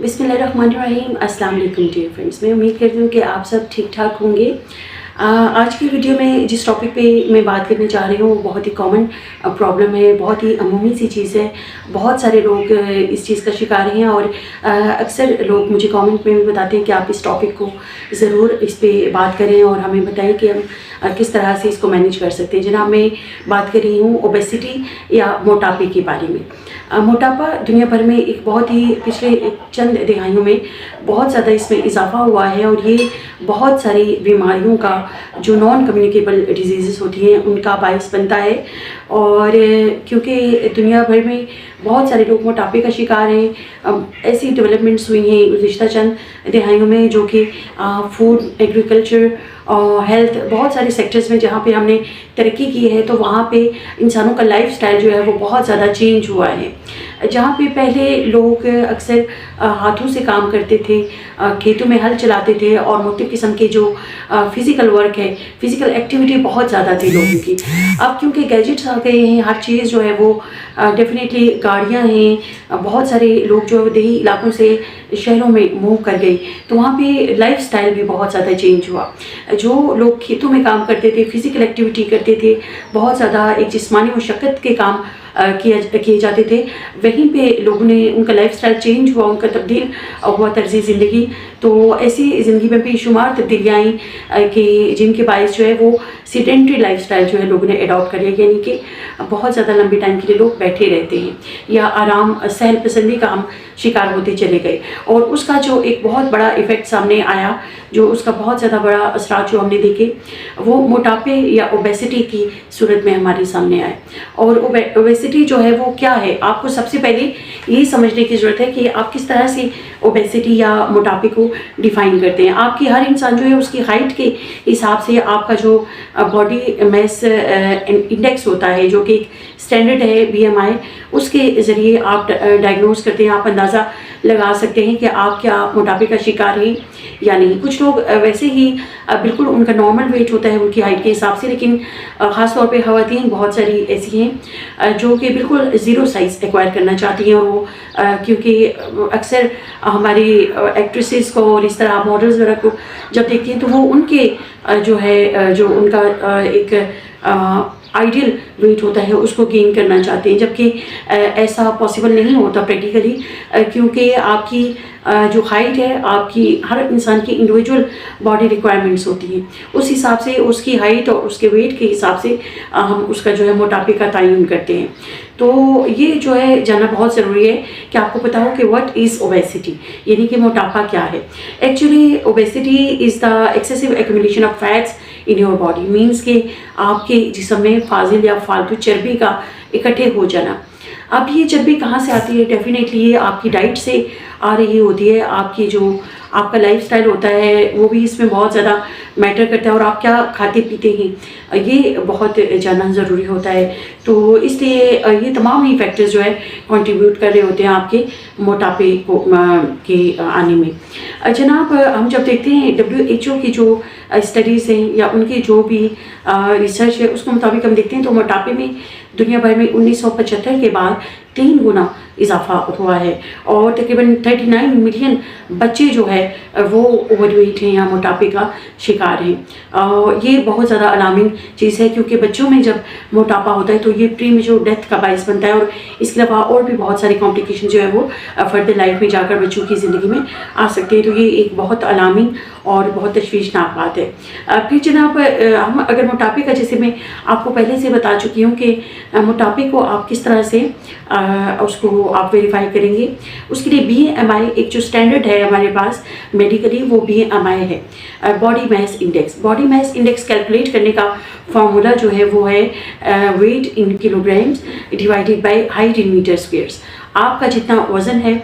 बिस्मिल्लाहिर्रहमानिर्रहीम। अस्सलाम वालेकुम डियर फ्रेंड्स। मैं उम्मीद करती हूँ कि आप सब ठीक ठाक होंगे। आज की वीडियो में जिस टॉपिक पे मैं बात करने जा रही हूँ वो बहुत ही कॉमन प्रॉब्लम है, बहुत ही अमूमी सी चीज़ है। बहुत सारे लोग इस चीज़ का शिकार हैं और अक्सर लोग मुझे कमेंट में भी बताते हैं कि आप इस टॉपिक को ज़रूर इस पे बात करें और हमें बताएं कि हम किस तरह से इसको मैनेज कर सकते हैं। जनाब, मैं बात कर रही हूँ ओबेसिटी या मोटापे के बारे में। मोटापा दुनिया भर में एक बहुत ही पिछले चंद दिहाइयों में बहुत ज़्यादा इसमें इजाफा हुआ है और ये बहुत सारी बीमारियों का जो नॉन कम्युनिकेबल डिजीज़ होती हैं उनका बायस बनता है। और क्योंकि दुनिया भर में बहुत सारे लोग मोटापे का शिकार हैं, ऐसी डेवलपमेंट्स हुई हैं गुज़िश्ता चंद दिहाइयों में जो कि फूड, एग्रीकल्चर और हेल्थ, बहुत सारे सेक्टर्स में जहाँ पे हमने तरक्की की है तो वहाँ पे इंसानों का लाइफस्टाइल जो है वो बहुत ज़्यादा चेंज हुआ है। जहाँ पे पहले लोग अक्सर हाथों से काम करते थे, खेतों में हल चलाते थे और मुख्तलिफ़ किस्म के जो फ़िज़िकल वर्क है, फ़िज़िकल एक्टिविटी बहुत ज़्यादा थी लोगों की। अब क्योंकि गैजेट्स आ गए हैं, हर चीज़ जो है वो डेफिनेटली गाड़ियाँ हैं, बहुत सारे लोग जो देही इलाकों से शहरों में मूव कर गए तो वहाँ पे लाइफस्टाइल भी बहुत ज़्यादा चेंज हुआ। जो लोग खेतों में काम करते थे, फिज़िकल एक्टिविटी करते थे, बहुत ज़्यादा एक जिस्मानी मशक्क़त के काम किए जाते थे, वहीं पे लोगों ने उनका लाइफस्टाइल चेंज हुआ, उनका तब्दील हुआ तर्ज़ ज़िंदगी। तो ऐसी ज़िंदगी में बेशुमार तब्दीलियाँ आई कि जिनके बायस जो है वो सीडेंट्री लाइफस्टाइल जो है लोगों ने अडॉप्ट कर लिया, यानी कि बहुत ज़्यादा लंबे टाइम के लिए लोग बैठे रहते हैं या आराम सहल पसंदी का हम शिकार होते चले गए। और उसका जो एक बहुत बड़ा इफ़ेक्ट सामने आया, जो उसका बहुत ज़्यादा बड़ा असरात जो हमने देखे वो मोटापे या ओबेसिटी की सूरत में हमारे सामने आए। और ओबेसिटी जो है वो क्या है, आपको सबसे पहले यही समझने की ज़रूरत है कि आप किस तरह से ओबेसिटी या मोटापे को डिफ़ाइन करते हैं। आपकी हर इंसान जो है उसकी हाइट के हिसाब से आपका जो बॉडी मैस इंडेक्स होता है, जो कि स्टैंडर्ड है BMI, उसके ज़रिए आप डायग्नोज करते हैं, आप अंदाज़ा लगा सकते हैं कि आप क्या मोटापे का शिकार हैं या नहीं। कुछ लोग वैसे ही बिल्कुल उनका नॉर्मल वेट होता है उनकी हाइट के हिसाब से, लेकिन ख़ास तौर पे ख़वातीन बहुत सारी ऐसी हैं जो कि बिल्कुल ज़ीरो साइज़ एक्वायर करना चाहती हैं। और वो क्योंकि अक्सर हमारी एक्ट्रेसेस को और इस तरह मॉडल्स वगैरह को जब देखती हैं तो वो उनके जो है जो उनका एक आइडियल वेट होता है उसको गेन करना चाहते हैं, जबकि ऐसा पॉसिबल नहीं होता प्रैक्टिकली, क्योंकि आपकी जो हाइट है, आपकी हर इंसान की इंडिविजुअल बॉडी रिक्वायरमेंट्स होती हैं, उस हिसाब से उसकी हाइट और उसके वेट के हिसाब से हम उसका जो है मोटापे का तयन करते हैं। तो ये जो है जानना बहुत ज़रूरी है कि आपको पता हो कि व्हाट इज़ ओबेसिटी, यानी कि मोटापा क्या है। Actually obesity is the excessive accumulation of fats in your body, means कि आपके जिस्म में फाजिल या फालतू चर्बी का इकट्ठे हो जाना। अब ये चर्बी कहाँ से आती है? डेफिनेटली ये आपकी डाइट से आ रही होती है, आपकी जो आपका लाइफस्टाइल होता है वो भी इसमें बहुत ज़्यादा मैटर करता है, और आप क्या खाते पीते हैं ये बहुत जानना ज़रूरी होता है। तो इसलिए ये तमाम ही फैक्टर्स जो है कंट्रीब्यूट कर रहे होते हैं आपके मोटापे को के आने में। जनाब, हम जब देखते हैं WHO की जो स्टडीज़ हैं या उनकी जो भी रिसर्च है उसके मुताबिक हम देखते हैं तो मोटापे में दुनिया भर में 1975 के बाद 3 गुना इजाफा हुआ है और तकरीबन 39 मिलियन बच्चे जो है वो ओवरवेट हैं या मोटापे का शिकार हैं। ये बहुत ज़्यादा अलार्मिंग चीज़ है, क्योंकि बच्चों में जब मोटापा होता है तो ये प्रीमेच्योर डेथ का बायस बनता है और इसके अलावा और भी बहुत सारे कॉम्प्लिकेशन जो है वो फर्दर लाइफ में जाकर बच्चों की ज़िंदगी में आ सकते हैं। तो ये एक बहुत अलार्मिंग और बहुत तशवीशनाक बात है। फिर जनाब, हम अगर मोटापे का, जैसे मैं आपको पहले से बता चुकी हूँ कि मोटापे को आप किस तरह से उसको आप वेरीफाई करेंगे, उसके लिए BMI एक जो स्टैंडर्ड है हमारे पास मेडिकली वो BMI है, body mass index. Body mass index calculate करने का फार्मूला जो है वो है weight in kilograms divided by height in metre squares. आपका जितना वज़न है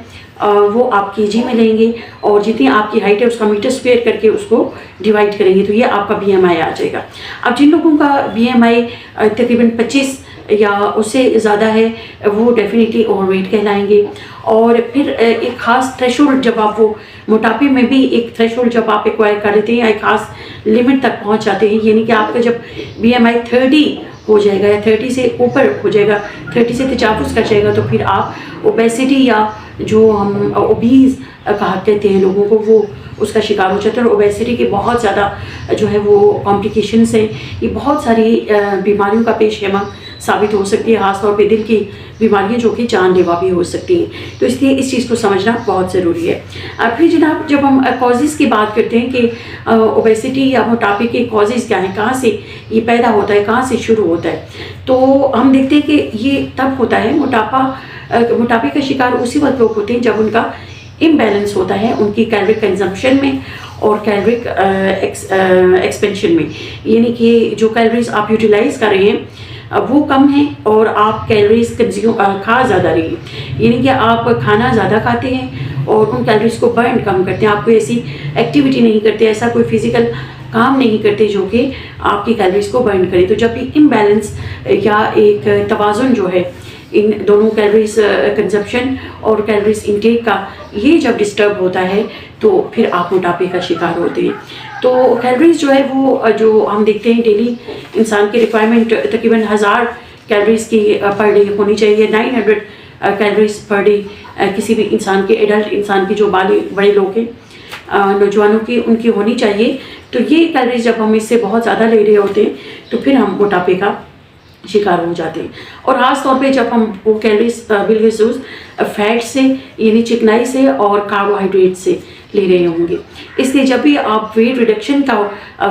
वो आप केजी में लेंगे और जितनी आपकी हाइट है उसका मीटर स्क्वायर करके उसको डिवाइड करेंगे तो ये आपका BMI आ जाएगा। अब जिन लोगों का BMI तकरीबन 25 या उससे ज़्यादा है वो डेफिनेटली ओवरवेट कहलाएंगे। और फिर एक ख़ास थ्रेशोल्ड, जब आप वो मोटापे में भी एक थ्रेशोल्ड जब आप एक्वायर कर लेते हैं या एक ख़ास लिमिट तक पहुंच जाते हैं, यानी कि आपका जब BMI 30 हो जाएगा या 30 से ऊपर हो जाएगा, 30 से तजावुज़ कर जाएगा, तो फिर आप ओबेसिटी या जो हम ओबीज़ कहा कहते हैं लोगों को, वो उसका शिकार हो जाता है। और ओबेसिटी की बहुत ज़्यादा जो है वो कॉम्प्लिकेशंस हैं, ये बहुत सारी बीमारियों का पेशेमा साबित हो सकती है, ख़ासतौर पे दिल की बीमारियां जो कि जानलेवा भी हो सकती हैं। तो इसलिए इस चीज़ को समझना बहुत ज़रूरी है। फिर जनाब जब हम कॉजेज़ की बात करते हैं कि ओबेसिटी या मोटापे के कॉजेज़ क्या हैं, कहाँ से ये पैदा होता है, कहाँ से शुरू होता है, तो हम देखते हैं कि ये तब होता है, मोटापे का शिकार उसी वक्त लोग होते हैं जब उनका इम्बैलेंस होता है उनकी कैलोरी कंजम्पशन में और कैलोरिक एक्सपेंशन में। यानी कि जो कैलोरीज आप यूटिलाइज कर रहे हैं वो कम है और आप कैलोरीज खा ज़्यादा रही हैं, यानी कि आप खाना ज़्यादा खाते हैं और उन कैलोरीज को बर्न कम करते हैं। आप कोई ऐसी एक्टिविटी नहीं करते, ऐसा कोई फिजिकल काम नहीं करते जो कि आपकी कैलोरीज को बर्न करे। तो जब भी इम्बैलेंस या एक तवाज़ुन जो है इन दोनों कैलोरीज कंजप्शन और कैलोरीज इंटेक का, ये जब डिस्टर्ब होता है तो फिर आप मोटापे का शिकार होते हैं। तो कैलोरीज जो है वो जो हम देखते हैं डेली इंसान की रिक्वायरमेंट तकरीबन 1000 कैलोरीज की पर डे होनी चाहिए। 900 कैलोरीज पर डे किसी भी इंसान के, एडल्ट इंसान की, जो बड़े लोग हैं, नौजवानों की, उनकी होनी चाहिए। तो ये कैलोरीज जब हम इससे बहुत ज़्यादा ले रहे होते हैं तो फिर हम मोटापे का शिकार हो जाते हैं। और ख़ास तौर पे जब हम वो कैलोरीज बिलखसूस फैट से यानी चिकनाई से और कार्बोहाइड्रेट से ले रहे होंगे। इसलिए जब भी आप वेट रिडक्शन का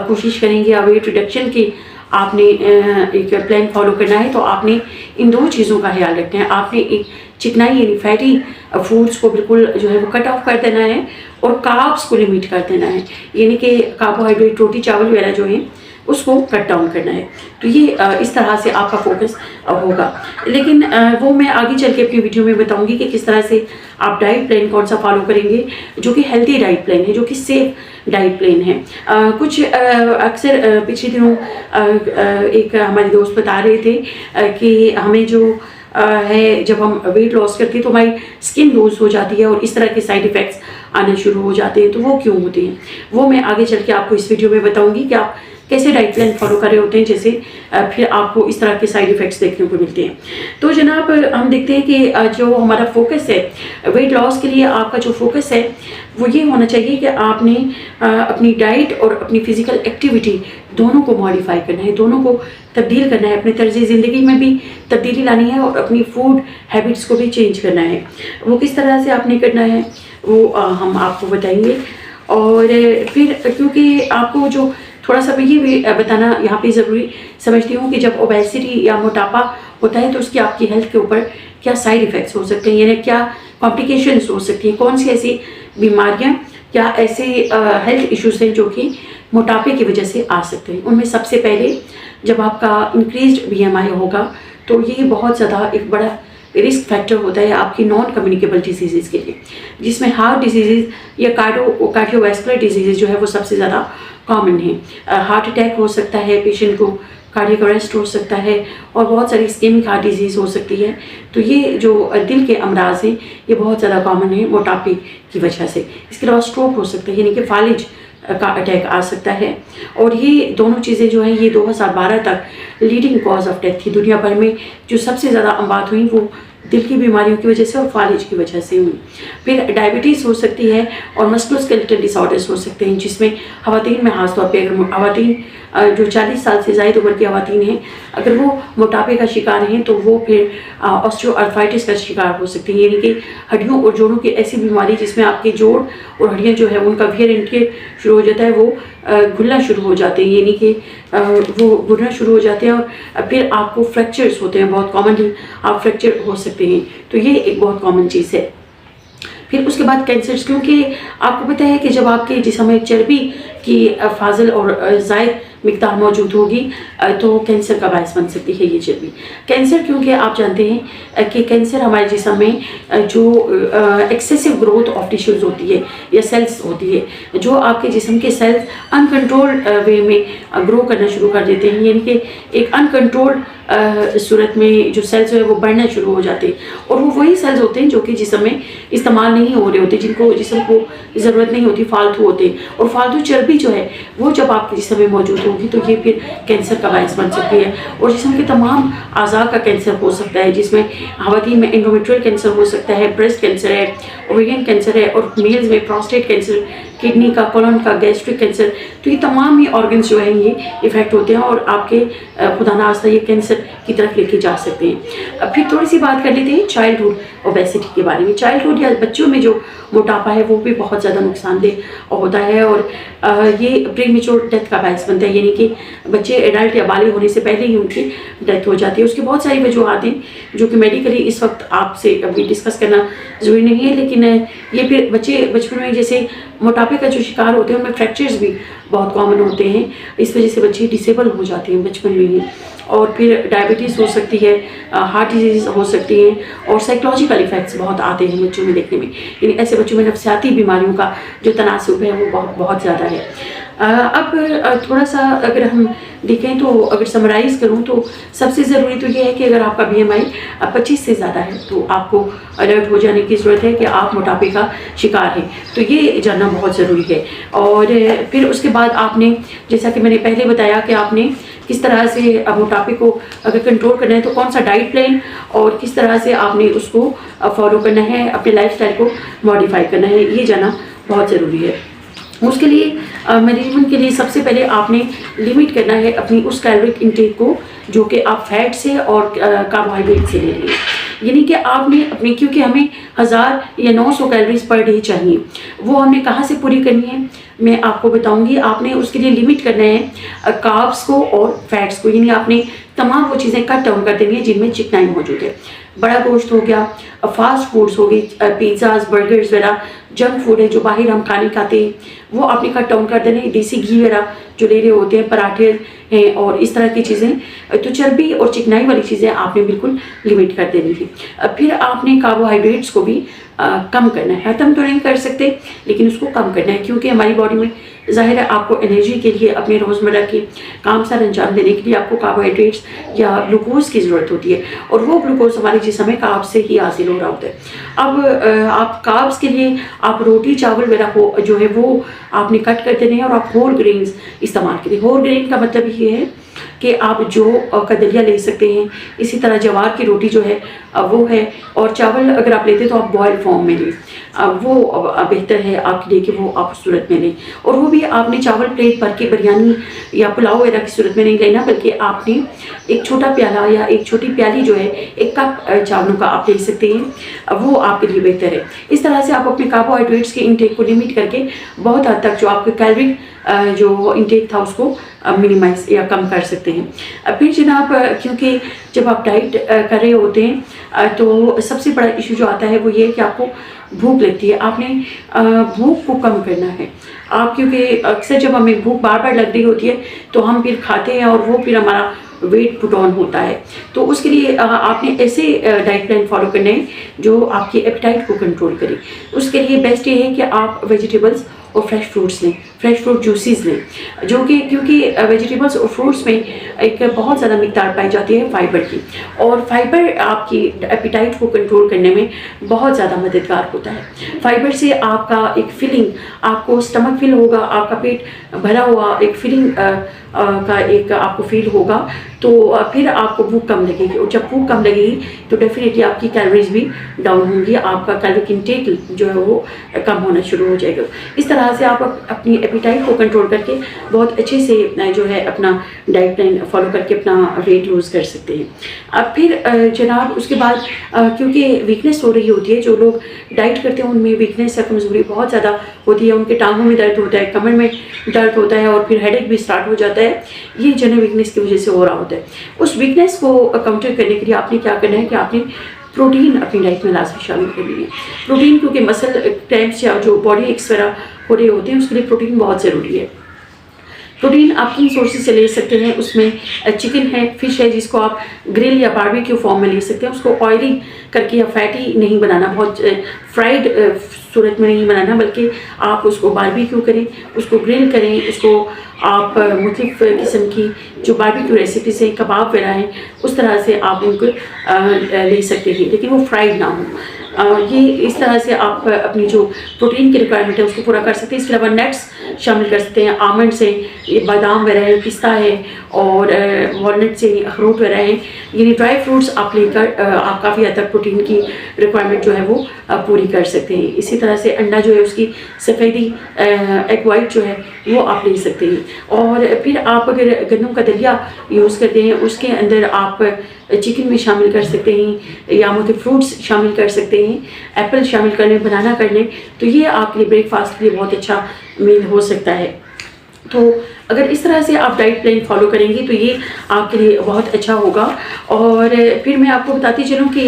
कोशिश करेंगे या वेट रिडक्शन की आपने एक प्लान फॉलो करना है तो आपने इन दो चीज़ों का ख्याल रखना है। आपने एक चिकनाई यानी फैटी फूड्स को बिल्कुल जो है वो कट ऑफ कर देना है और कार्ब्स को लिमिट कर देना है, यानी कि कार्बोहाइड्रेट, रोटी चावल वगैरह जो है उसको कट डाउन करना है। तो ये इस तरह से आपका फोकस होगा। लेकिन वो मैं आगे चल के अपनी वीडियो में बताऊंगी कि किस तरह से आप डाइट प्लान कौन सा फॉलो करेंगे जो कि हेल्दी डाइट प्लान है, जो कि सेफ डाइट प्लान है। कुछ अक्सर पिछले दिनों एक हमारे दोस्त बता रहे थे कि हमें जो है, जब हम वेट लॉस करते हैं तो हमारी स्किन लूज हो जाती है और इस तरह के साइड इफ़ेक्ट्स आने शुरू हो जाते हैं। तो वो क्यों होते हैं वो मैं आगे चल के आपको इस वीडियो में बताऊंगी कि आप कैसे डाइट प्लान फॉलो कर रहे होते हैं, जैसे फिर आपको इस तरह के साइड इफ़ेक्ट्स देखने को मिलते हैं। तो जनाब हम देखते हैं कि जो हमारा फोकस है वेट लॉस के लिए, आपका जो फोकस है वो ये होना चाहिए कि आपने अपनी डाइट और अपनी फ़िज़िकल एक्टिविटी दोनों को मॉडिफाई करना है, दोनों को तब्दील करना है, अपने तर्ज़ ज़िंदगी में भी तब्दीली लानी है और अपनी फूड हैबिट्स को भी चेंज करना है। वो किस तरह से आपने करना है वो हम आपको बताएंगे। और फिर क्योंकि आपको जो थोड़ा सा मैं ये भी बताना यहाँ पे ज़रूरी समझती हूँ कि जब ओबेसिटी या मोटापा होता है तो उसकी आपकी हेल्थ के ऊपर क्या साइड इफ़ेक्ट्स हो सकते हैं, यानी क्या कॉम्प्लिकेशंस हो सकती हैं, कौन सी ऐसी बीमारियाँ या ऐसे हेल्थ इश्यूज़ हैं जो कि मोटापे की वजह से आ सकते हैं। उनमें सबसे पहले जब आपका इंक्रीज्ड BMI होगा तो ये बहुत ज़्यादा एक बड़ा रिस्क फैक्टर होता है आपकी नॉन कम्युनिकेबल डिजीज़ के लिए, जिसमें हार्ट डिजीज़ या कार्डियोवैस्कुलर डिजीज़ जो है वो सबसे ज़्यादा कॉमन है। हार्ट अटैक हो सकता है पेशेंट को, कार्डियक अरेस्ट हो सकता है और बहुत सारी इस्केमिक हार्ट डिजीज़ हो सकती है। तो ये जो दिल के अमराज हैं ये बहुत ज़्यादा कॉमन है मोटापे की वजह से। इसके अलावा स्ट्रोक हो सकता है, यानी कि फालिज का अटैक आ सकता है। और ये दोनों चीज़ें जो हैं ये 2012 तक लीडिंग कॉज ऑफ डेथ थी दुनिया भर में। जो सबसे ज़्यादा अमवात हुई वो दिल की बीमारियों की वजह से और फालिज की वजह से हुई। फिर डायबिटीज़ हो सकती है और मस्कुलोस्केलेटल डिसऑर्डर्स हो सकते हैं, जिसमें ख़वातीन में खास तौर पे अगर ख़वातीन जो 40 साल से ज़ायद उम्र की ख़वातीन हैं अगर वो मोटापे का शिकार हैं तो वो फिर ऑस्टियोआर्थराइटिस का शिकार हो सकती है, यानी कि हड्डियों और जोड़ों की ऐसी बीमारी जिसमें आपके जोड़ और हड्डियाँ जो है उनका वियर एंड टियर शुरू हो जाता है, वो घुलना शुरू हो जाते हैं, यानी कि वो घुलना शुरू हो जाते हैं और फिर आपको फ्रैक्चर्स होते हैं। बहुत कॉमनली आप फ्रैक्चर हो सकते हैं, तो ये एक बहुत कॉमन चीज़ है। फिर उसके बाद कैंसर्स, क्योंकि आपको पता है कि जब आपके जिस्म में चर्बी की फाजिल और ज़ायद मिकदार मौजूद होगी तो कैंसर का बायस बन सकती है ये चर्बी। कैंसर क्योंकि आप जानते हैं कि कैंसर हमारे जिस्म में जो एक्सेसिव ग्रोथ ऑफ टिश्यूज़ होती है या सेल्स होती है, जो आपके जिस्म के सेल्स अनकंट्रोल्ड वे में ग्रो करना शुरू कर देते हैं, यानी कि एक अनकंट्रोल्ड सूरत में जो सेल्स है वो बढ़ना शुरू हो जाते हैं और वो वही सेल्स होते हैं जो कि जिस्म में इस्तेमाल नहीं हो रहे होते, जिनको जिस्म को ज़रूरत नहीं होती, फालतू होते हैं। और फालतू चर्बी जो है वो जब आपके जिस्म में मौजूद होगी तो ये फिर कैंसर का बायस बन सकती है और जिस्म के तमाम अज़ा का कैंसर हो सकता है, जिसमें ख़वातीन में एंडोमेट्रियल कैंसर हो सकता है, ब्रेस्ट कैंसर है, ओवेरियन कैंसर है और मेल्स में प्रोस्टेट कैंसर, किडनी का, कोलन का, गैस्ट्रिक कैंसर। तो ये तमाम ही ऑर्गन्स जो हैं ये इफेक्ट होते हैं और आपके खुदा ना खास्ता ये कैंसर की तरफ लेके जा सकते हैं। अब फिर थोड़ी सी बात कर लेते हैं चाइल्डहुड ओबेसिटी के बारे में। चाइल्डहुड या बच्चों में जो मोटापा है वो भी बहुत ज़्यादा नुकसानदेह होता है और ये प्रीमेच्योर डेथ का बायस बनता है, यानी कि बच्चे एडल्ट या बालिग होने से पहले ही उनकी डेथ हो जाती है। उसकी बहुत सारी वजूहत हैं जो कि मेडिकली इस वक्त आपसे अभी डिस्कस करना ज़रूरी नहीं है, लेकिन ये फिर बच्चे बचपन में जैसे मोटापे का जो शिकार होते हैं उनमें फ्रैक्चर्स भी बहुत कॉमन होते हैं, इस वजह से बच्चे डिसेबल हो जाते हैं बचपन में ही। और फिर डायबिटीज़ हो सकती है, हार्ट डिजीज़ हो सकती हैं और साइकोलॉजिकल इफ़ेक्ट्स बहुत आते हैं बच्चों में देखने में, यानी ऐसे बच्चों में नफसियाती बीमारियों का जो तनासुब है वो बहुत ज़्यादा है। अब थोड़ा सा अगर हम देखें तो अगर समराइज़ करूं तो सबसे ज़रूरी तो ये है कि अगर आपका BMI 25 से ज़्यादा है तो आपको अलर्ट हो जाने की ज़रूरत है कि आप मोटापे का शिकार हैं, तो ये जानना बहुत ज़रूरी है। और फिर उसके बाद आपने, जैसा कि मैंने पहले बताया कि आपने किस तरह से मोटापे को अगर कंट्रोल करना है तो कौन सा डाइट प्लान और किस तरह से आपने उसको फॉलो करना है, अपने लाइफस्टाइल को मॉडिफाई करना है, ये जानना बहुत ज़रूरी है। उसके लिए मैनेजमेंट के लिए सबसे पहले आपने लिमिट करना है अपनी उस कैलोरिक इंटेक को जो कि आप फैट से और कार्बोहाइड्रेट से ले रही है, यानी कि आपने अपनी, क्योंकि हमें 1000 या 900 कैलोरीज पर डे चाहिए, वो हमने कहाँ से पूरी करनी है मैं आपको बताऊंगी। आपने उसके लिए लिमिट करना है कार्ब्स को और फैट्स को, यानी आपने तमाम वो चीज़ें कट डाउन कर देनी है जिनमें चिकनाई मौजूद है। बड़ा गोश्त हो गया, फास्ट फूड्स हो गई, पिज़्ज़ाज, बर्गर्स वगैरह, जंक फूड है जो बाहर हम खाने खाते हैं वो आपने कट डाउन कर देना है। देसी घी वगैरह जो ले रहे होते हैं, पराठे हैं और इस तरह की चीज़ें, तो चर्बी और चिकनाई वाली चीज़ें आपने बिल्कुल लिमिट कर देनी है। फिर आपने कार्बोहाइड्रेट्स को भी कम करना है, ख़त्म तो नहीं कर सकते लेकिन उसको कम करना है, क्योंकि हमारी बॉडी में ज़ाहिर है आपको एनर्जी के लिए, अपने रोज़मर्रा के काम सर अंजाम देने के लिए आपको कार्बोहाइड्रेट्स या ग्लूकोज की ज़रूरत होती है और वो ग्लूकोज हमारे जिस्म में कार्ब्स से ही हासिल हो रहा होता है। अब आप कार्ब्स के लिए आप रोटी चावल वगैरह हो जो है वो आपने कट कर देने हैं और आप होल ग्रेन्स इस्तेमाल करें। होल ग्रेन का मतलब ये है कि आप जो का दलिया ले सकते हैं, इसी तरह जवार की रोटी जो है वो है, और चावल अगर आप लेते हैं तो आप बॉयल फॉर्म में लें, वो बेहतर है आपके लिए कि वो आप सूरत में लें। और वो भी आपने चावल प्लेट भर के बिरयानी या पुलाव वगैरह की सूरत में नहीं लेना, बल्कि आपने एक छोटा प्याला या एक छोटी प्याली जो है, एक कप चावलों का आप ले सकते हैं, वो आपके लिए बेहतर है। इस तरह से आप अपने कार्बोहाइड्रेट्स के इंटेक को लिमिट करके बहुत हद तक जो आपके कैलोरी जो इंटेक था उसको मिनिमाइज या कम कर सकते हैं। फिर जनाब, क्योंकि जब आप डाइट कर रहे होते हैं तो सबसे बड़ा इशू जो आता है वो ये है कि आपको भूख लगती है। आपने भूख को कम करना है आप, क्योंकि अक्सर जब हमें भूख बार बार लग रही होती है तो हम फिर खाते हैं और वो फिर हमारा वेट पुट ऑन होता है। तो उसके लिए आपने ऐसे डाइट प्लान फॉलो करने हैं जो आपकी एपेटाइट को कंट्रोल करे। उसके लिए बेस्ट ये है कि आप वेजिटेबल्स और फ्रेश फ्रूट्स लें, फ्रेश फ्रूट जूसेस लें, जो कि क्योंकि वेजिटेबल्स और फ्रूट्स में एक बहुत ज़्यादा मिकदार पाई जाती है फाइबर की, और फाइबर आपकी एपेटाइट को कंट्रोल करने में बहुत ज़्यादा मददगार होता है। फाइबर से आपका एक फीलिंग, आपको स्टमक फील होगा, आपका पेट भरा हुआ एक फीलिंग का एक आपको फील होगा, तो फिर आपको भूख कम लगेगी, और जब भूख कम लगेगी तो डेफिनेटली आपकी कैलोरीज भी डाउन होंगी, आपका कैलोरिक इंटेक जो है वो कम होना शुरू हो जाएगा। इस तरह से आप अपनी एपेटाइट को कंट्रोल करके बहुत अच्छे से जो है अपना डाइट प्लान फॉलो करके अपना वेट लूज़ कर सकते हैं। अब फिर जनाब उसके बाद क्योंकि वीकनेस हो रही होती है, जो लोग डाइट करते हैं उनमें वीकनेस या कमज़ोरी बहुत ज़्यादा होती है, उनके टांगों में दर्द होता है, कमर में दर्द होता है और फिर हेडेक भी स्टार्ट हो जाता है। ये जनरल वीकनेस की वजह से हो रहा होता है। उस वीकनेस को काउंटर करने के लिए आपने क्या करना है कि आपने प्रोटीन अपनी डाइट में लाजमी शामिल करनी है। प्रोटीन, क्योंकि मसल क्रैम्प्स या जो बॉडी एक्स वगैरह हो रहे होते हैं उसके लिए प्रोटीन बहुत ज़रूरी है। प्रोटीन आप किन सोर्सेज से ले सकते हैं, उसमें चिकन है, फिश है, जिसको आप ग्रिल या बारबेक्यू फॉर्म में ले सकते हैं। उसको ऑयली करके या फैटी नहीं बनाना, बहुत फ्राइड सूरत में नहीं बनाना, बल्कि आप उसको बारबेक्यू करें, उसको ग्रिल करें, उसको आप मुख्तलिफ किस्म की जो बारबेक्यू रेसिपीज़ हैं, कबाब वगैरह हैं, उस तरह से आप उनको ले सकते हैं, लेकिन वो फ्राइड ना हो। ये इस तरह से आप अपनी जो प्रोटीन की रिक्वायरमेंट है उसको पूरा कर सकते हैं। इसके अलावा नट्स शामिल कर सकते हैं, आमंड्स हैं, ये बादाम वगैरह है, पिस्ता है और वॉलनट्स हैं, अखरोट वगैरह हैं। यानी ड्राई फ्रूट्स आप लेकर आप काफ़ी हद तक प्रोटीन की रिक्वायरमेंट जो है वो पूरी कर सकते हैं। इसी तरह से अंडा जो है उसकी सफ़ेदी एग वाइट जो है वो आप ले सकते हैं। और फिर आप अगर गन्नों का दलिया यूज़ करते हैं, उसके अंदर आप चिकन भी शामिल कर सकते हैं या मुख्तलिफ फ्रूट्स शामिल कर सकते हैं, एप्पल शामिल कर लें, बनाना कर लें, तो ये आपके लिए ब्रेकफास्ट के लिए बहुत अच्छा मील हो सकता है। तो अगर इस तरह से आप डाइट प्लान फॉलो करेंगे तो ये आपके लिए बहुत अच्छा होगा। और फिर मैं आपको बताती चलूँ कि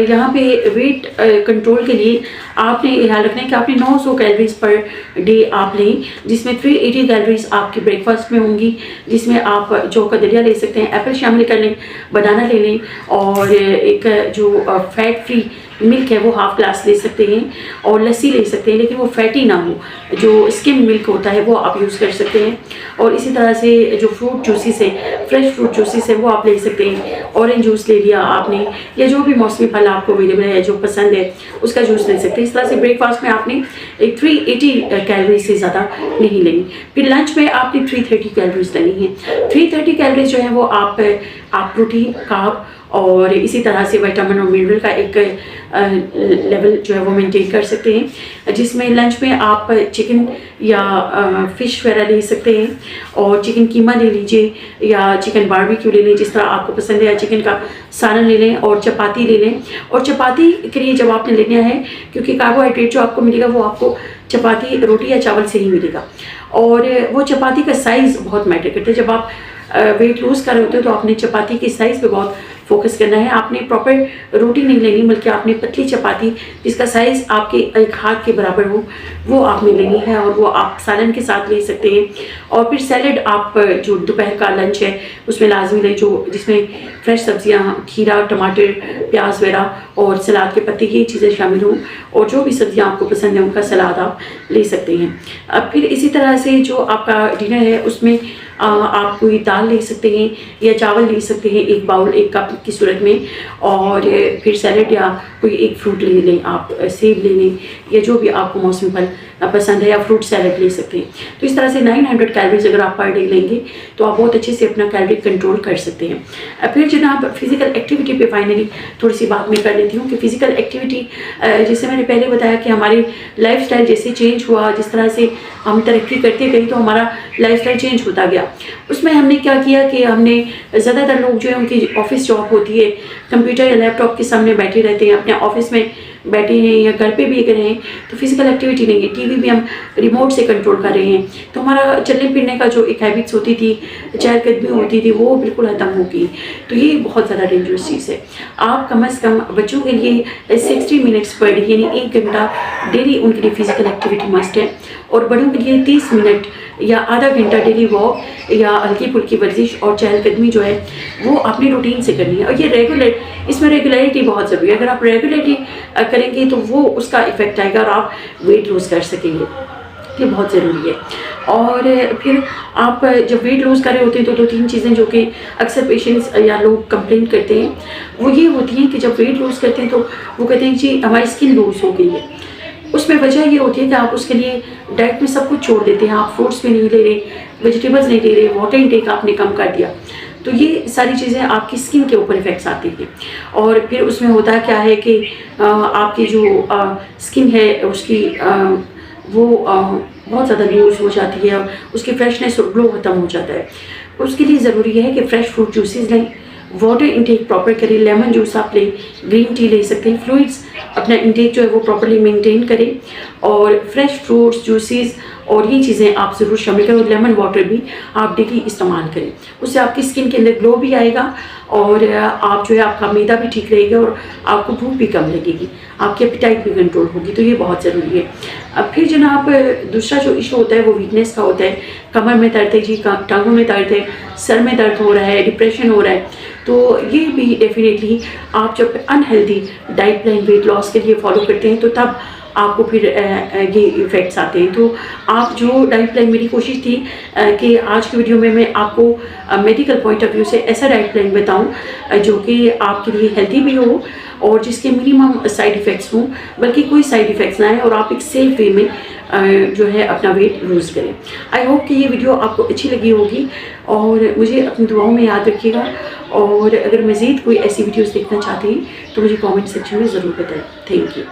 यहाँ पे वेट कंट्रोल के लिए आपने ख्याल रखना है कि आपने 900 कैलोरीज पर डे आप लें, जिसमें 380 कैलोरीज आपकी ब्रेकफास्ट में होंगी, जिसमें आप जौ का दलिया ले सकते हैं, एप्पल शामिल कर लें, बनाना ले लें और एक जो फैट फ्री मिल्क है वो हाफ ग्लास ले सकते हैं और लस्सी ले सकते हैं, लेकिन वो फैटी ना हो, जो स्किम मिल्क होता है वो आप यूज़ कर सकते हैं। और इसी तरह से जो फ्रूट जूसेस है, फ्रेश फ्रूट जूसेस है वो आप ले सकते हैं। ऑरेंज जूस ले लिया आपने, या जो भी मौसमी फल आपको अवेलेबल है, जो पसंद है उसका जूस ले सकते हैं। इस तरह से ब्रेकफास्ट में आपने एक 380 कैलोरीज से ज़्यादा नहीं लेनी। फिर लंच में आपने 330 कैलोरीज लेनी है। 330 कैलोरीज जो है वो आप प्रोटीन, कार्ब और इसी तरह से विटामिन और मिनरल का एक लेवल जो है वो मेंटेन कर सकते हैं, जिसमें लंच में आप चिकन या फ़िश वगैरह ले सकते हैं और चिकन कीमा ले लीजिए या चिकन बारबेक्यू ले लें, जिस तरह आपको पसंद है, या चिकन का सालन ले लें और चपाती ले लें। और चपाती के लिए जब आपने लेना है, क्योंकि कार्बोहाइड्रेट जो आपको मिलेगा वो आपको चपाती, रोटी या चावल से ही मिलेगा, और वो चपाती का साइज़ बहुत मैटर करता है। जब आप वेट लूज़ कर रहे होते हो तो आपने चपाती के साइज़ पे बहुत फोकस करना है। आपने प्रॉपर रोटी नहीं लेनी, बल्कि आपने पतली चपाती जिसका साइज़ आपके एक हाथ के बराबर हो वो आपने लेनी है, और वो आप सालन के साथ ले सकते हैं। और फिर सैलड आप जो दोपहर का लंच है उसमें लाजमी लें, जो जिसमें फ्रेश सब्जियां, खीरा, टमाटर, प्याज वगैरह और सलाद के पत्ते, ये चीज़ें शामिल हों, और जो भी सब्जियां आपको पसंद है उनका सलाद आप ले सकते हैं। अब फिर इसी तरह से जो आपका डिनर है उसमें आप कोई दाल ले सकते हैं या चावल ले सकते हैं, एक बाउल, एक कप की सूरत में, और फिर सैलड या कोई एक फ्रूट ले लें, आप सेब ले लें, या जो भी आपको मौसमी फल पसंद है, या फ्रूट सैलड ले सकते हैं। तो इस तरह से 900 कैलोरीज अगर आप पर डे लेंगे तो आप बहुत अच्छे से अपना कैलोरी कंट्रोल कर सकते हैं। फिर जनाब फिज़िकल एक्टिविटी पे फाइनली थोड़ी सी बात मैं कर लेती हूँ कि फ़िज़िकल एक्टिविटी, जैसे मैंने पहले बताया कि हमारी लाइफस्टाइल जैसे चेंज हुआ, जिस तरह से हम तरक्की करते गए तो हमारा लाइफस्टाइल चेंज होता गया। उसमें हमने क्या किया कि हमने ज़्यादातर लोग जो है उनकी ऑफिस जॉब होती है, कंप्यूटर या लैपटॉप के सामने बैठे रहते हैं, अपने ऑफिस में बैठे हैं या घर पे भी अगर हैं तो फिज़िकल एक्टिविटी नहीं है। टीवी भी हम रिमोट से कंट्रोल कर रहे हैं, तो हमारा चलने फिरने का जो एक हैबिट्स होती थी, चहलकदमी होती थी, वो बिल्कुल ख़त्म हो गई। तो ये बहुत ज़्यादा डेंजरस चीज़ है। आप कम से कम बच्चों के लिए 60 मिनट्स पर डे, यानी 1 घंटा डेली उनके लिए फ़िज़िकल एक्टिविटी मस्ट है, और बड़ों के लिए 30 मिनट या आधा घंटा डेली वॉक या हल्की फुल्की वर्जिश और चहलकदमी जो है वो अपनी रूटीन से करनी है। और ये रेगुलर, इसमें रेगुलरिटी बहुत ज़रूरी है। अगर आप रेगुलरली करेंगे तो वो उसका इफ़ेक्ट आएगा और आप वेट लूज़ कर सकेंगे, ये बहुत ज़रूरी है। और फिर आप जब वेट लूज़ कर रहे होते हैं तो 2-3 चीज़ें जो कि अक्सर पेशेंट्स या लोग कंप्लेन करते हैं वो ये होती हैं कि जब वेट लूज़ करते हैं तो वो कहते हैं जी हमारी स्किन लूज़ हो गई है। उसमें वजह ये होती है कि आप उसके लिए डाइट में सब कुछ छोड़ देते हैं, आप फ्रूट्स भी नहीं ले रहे, वेजिटेबल्स नहीं ले रहे, वाटर इनटेक आपने कम कर दिया, तो ये सारी चीज़ें आपकी स्किन के ऊपर इफ़ेक्ट्स आती हैं। और फिर उसमें होता क्या है कि आपकी जो स्किन है उसकी वो बहुत ज़्यादा लूज हो जाती है और उसकी फ्रेशनेस और ग्लो ख़त्म हो जाता है। उसके लिए ज़रूरी है कि फ्रेश फ्रूट जूसेस लें, वाटर इंटेक प्रॉपर करें, लेमन जूस आप लें, ग्रीन टी ले सकते हैं, फ्लूइड्स अपना इंटेक जो है वो प्रॉपर्ली मेंटेन करें, और फ्रेश फ्रूट्स, जूसेस और ये चीज़ें आप ज़रूर शामिल करें। और लेमन वाटर भी आप डेली इस्तेमाल करें, उससे आपकी स्किन के अंदर ग्लो भी आएगा और आप जो है आपका मैदा भी ठीक रहेगा और आपको भूख भी कम लगेगी, आपकी एपिटाइट भी कंट्रोल होगी। तो ये बहुत ज़रूरी है। अब फिर जनाब दूसरा जो इशू होता है वो वीकनेस का होता है। कमर में दर्द है जी, टांगों में दर्द है, सर में दर्द हो रहा है, डिप्रेशन हो रहा है, तो ये भी डेफिनेटली आप जब unhealthy diet plan weight loss के लिए फॉलो करते हैं तो तब आपको फिर ये इफ़ेक्ट्स आते हैं। तो आप जो डाइट प्लान, मेरी कोशिश थी कि आज की वीडियो में मैं आपको मेडिकल पॉइंट ऑफ व्यू से ऐसा डाइट प्लान बताऊं जो कि आपके लिए हेल्दी भी हो और जिसके मिनिमम साइड इफ़ेक्ट्स हों, बल्कि कोई साइड इफ़ेक्ट्स ना आए और आप एक सेफ वे में जो है अपना वेट लूज़ करें। आई होप कि ये वीडियो आपको अच्छी लगी होगी और मुझे अपनी दुआओं में याद रखिएगा। और अगर मज़ीद कोई ऐसी वीडियोज़ देखना चाहते हैं तो मुझे कमेंट सेक्शन में ज़रूर बताएं। Thank you.